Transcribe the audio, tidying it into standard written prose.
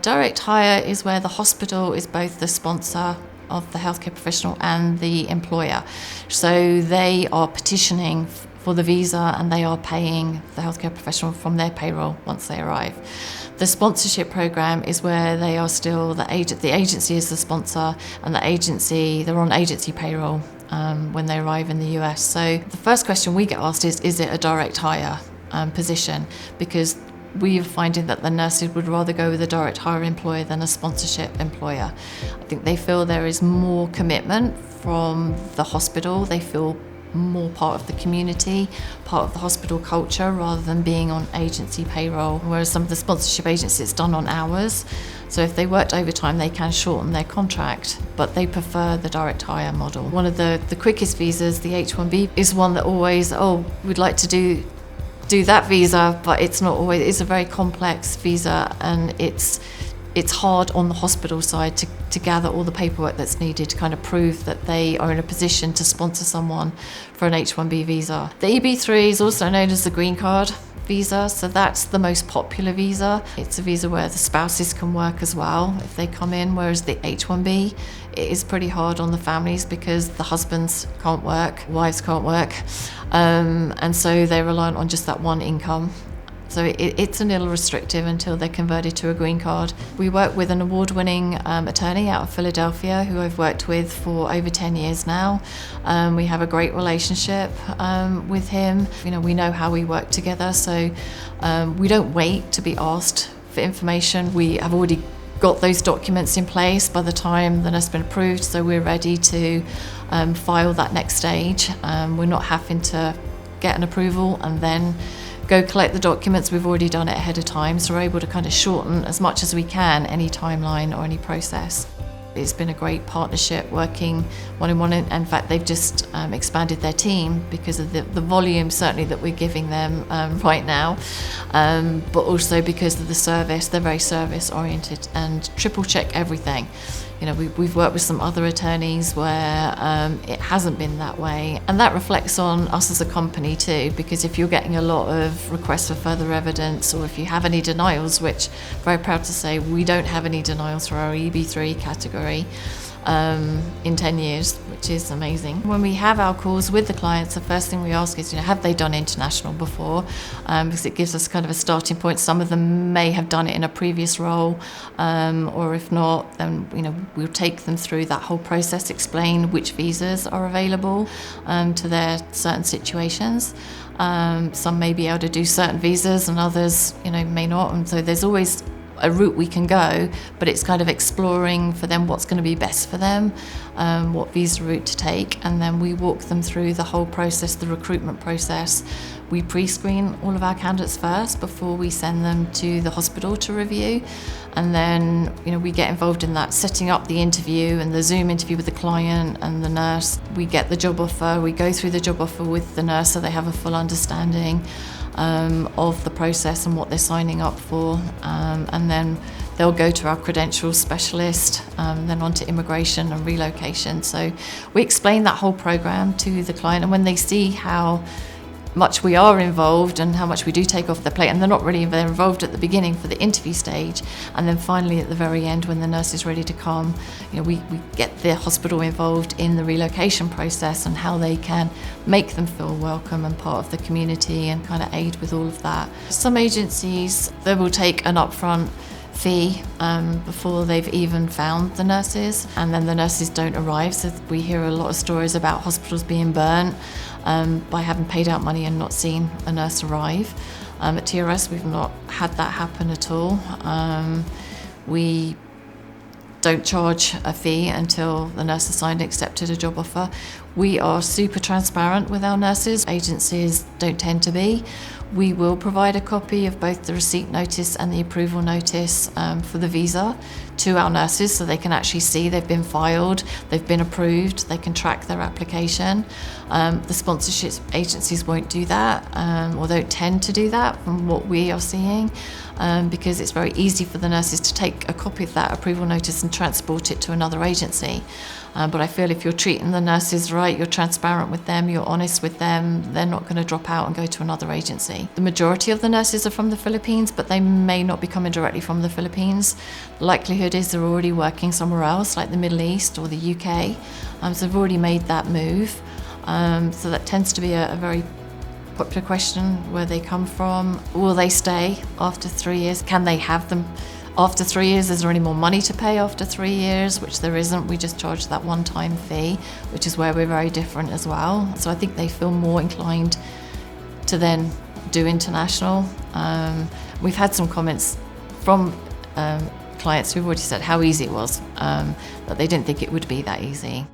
Direct hire is where the hospital is both the sponsor of the healthcare professional and the employer. So they are petitioning for the visa and they are paying the healthcare professional from their payroll once they arrive. The sponsorship program is where they are still the agency is the sponsor, and they're on agency payroll when they arrive in the US. So the first question we get asked is it a direct hire position? Because we are finding that the nurses would rather go with a direct hire employer than a sponsorship employer. I think they feel there is more commitment from the hospital. They feel more part of the community, part of the hospital culture, rather than being on agency payroll, whereas some of the sponsorship agencies it's done on hours. So if they worked overtime, they can shorten their contract, but they prefer the direct hire model. One of the quickest visas, the H-1B, is one that always, we'd like to do that visa, but it's not always. It's a very complex visa, and it's hard on the hospital side to gather all the paperwork that's needed to kind of prove that they are in a position to sponsor someone for an H-1B visa. The EB-3 is also known as the green card visa, so that's the most popular visa. It's a visa where the spouses can work as well if they come in, whereas the H-1B, it is pretty hard on the families because the husbands can't work, wives can't work, and so they're reliant on just that one income. So it's a little restrictive until they're converted to a green card. We work with an award-winning attorney out of Philadelphia who I've worked with for over 10 years now. We have a great relationship with him. We know how we work together, so we don't wait to be asked for information. We have already got those documents in place by the time the nurse has been approved, so we're ready to file that next stage. We're not having to get an approval and then go collect the documents. We've already done it ahead of time, so we're able to kind of shorten as much as we can any timeline or any process. It's been a great partnership working one-on-one. In fact, they've just expanded their team because of the volume certainly that we're giving them right now, but also because of the service. They're very service oriented and triple check everything. We've worked with some other attorneys where it hasn't been that way, and that reflects on us as a company too, because if you're getting a lot of requests for further evidence, or if you have any denials, which I'm very proud to say we don't have any denials for our EB3 category in 10 years, which is amazing. When we have our calls with the clients, the first thing we ask is, have they done international before? Because it gives us kind of a starting point. Some of them may have done it in a previous role, or if not, then we'll take them through that whole process, explain which visas are available to their certain situations. Some may be able to do certain visas and others, may not, and so there's always a route we can go, but it's kind of exploring for them what's going to be best for them, what visa route to take, and then we walk them through the whole process, the recruitment process. We pre-screen all of our candidates first before we send them to the hospital to review, and then we get involved in that, setting up the interview and the Zoom interview with the client and the nurse. We get the job offer, we go through the job offer with the nurse so they have a full understanding of the process and what they're signing up for, and then they'll go to our credentials specialist, then on to immigration and relocation. So we explain that whole program to the client, and when they see how much we are involved and how much we do take off their plate, and they're involved at the beginning for the interview stage, and then finally at the very end when the nurse is ready to come, we get the hospital involved in the relocation process and how they can make them feel welcome and part of the community and kind of aid with all of that. Some agencies, they will take an upfront fee before they've even found the nurses, and then the nurses don't arrive. So we hear a lot of stories about hospitals being burnt by having paid out money and not seen a nurse arrive. At TRS we've not had that happen at all. We don't charge a fee until the nurse has signed and accepted a job offer. We are super transparent with our nurses. Agencies don't tend to be. We will provide a copy of both the receipt notice and the approval notice for the visa to our nurses so they can actually see they've been filed, they've been approved, they can track their application. The sponsorship agencies won't do that, or don't tend to do that from what we are seeing, because it's very easy for the nurses to take a copy of that approval notice and transport it to another agency. But I feel if you're treating the nurses right, you're transparent with them, you're honest with them, they're not going to drop out and go to another agency. The majority of the nurses are from the Philippines, but they may not be coming directly from the Philippines. The likelihood is they're already working somewhere else, like the Middle East or the UK. So they've already made that move. So that tends to be a very popular question, where they come from. Will they stay after 3 years? Can they have them after 3 years? Is there any more money to pay after 3 years? Which there isn't. We just charge that one-time fee, which is where we're very different as well. So I think they feel more inclined to then do international. We've had some comments from clients who've already said how easy it was, but they didn't think it would be that easy.